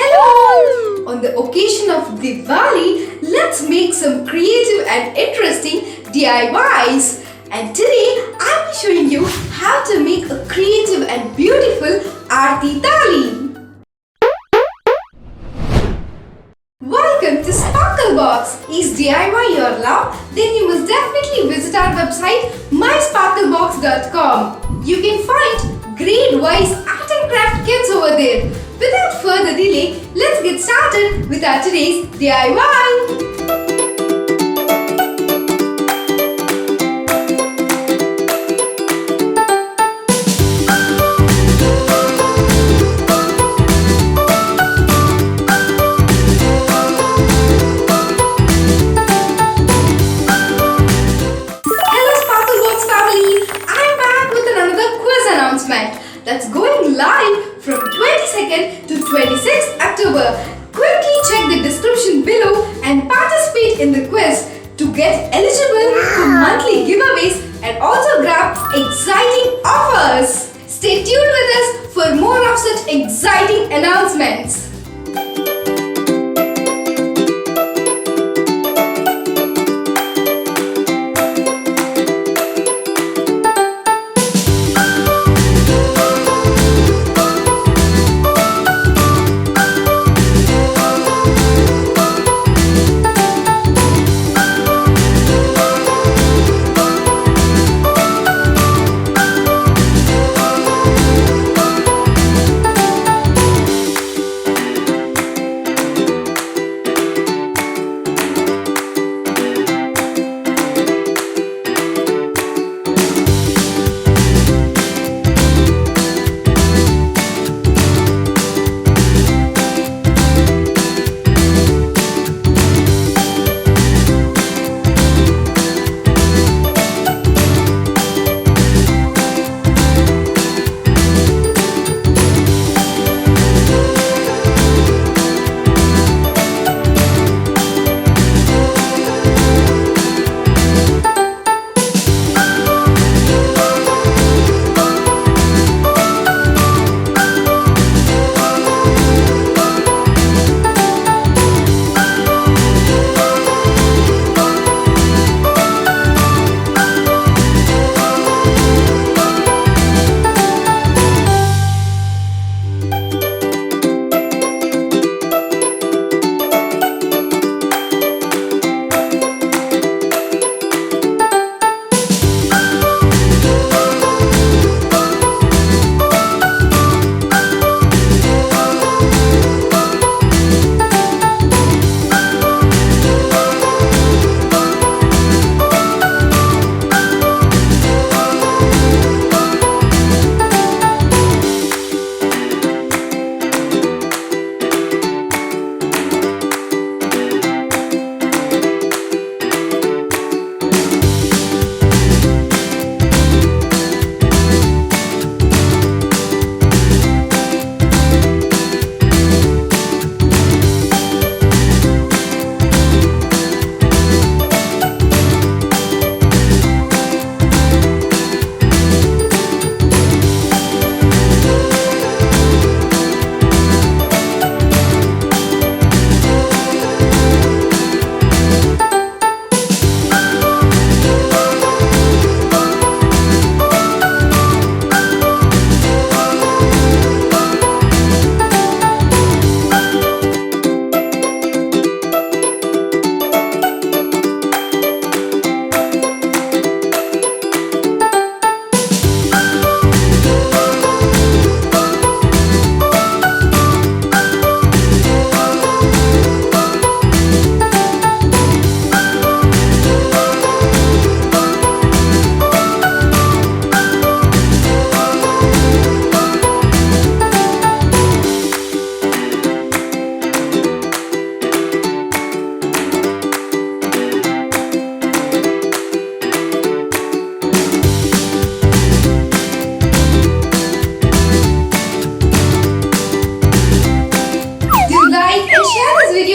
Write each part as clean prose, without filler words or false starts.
Hello! On the occasion of Diwali, let's make some creative and interesting DIYs. And today, I'll be showing you how to make a creative and beautiful Arthi Thali. Welcome to Sparklebox. Is DIY your love? Then you must definitely visit our website mysparklebox.com. You can find grade-wise art and craft kits over there. Without further delay, let's get started with our today's DIY. That's going live from 22nd to 26th October. Quickly check the description below and participate in the quiz to get eligible for monthly giveaways and also grab exciting offers. Stay tuned with us for more of such exciting announcements.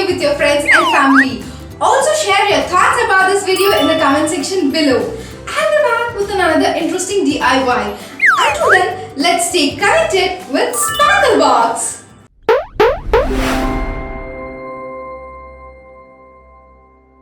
With your friends and family. Also share your thoughts about this video in the comment section below. I'll be back with another interesting DIY. Until then, let's stay connected with Sparklebox.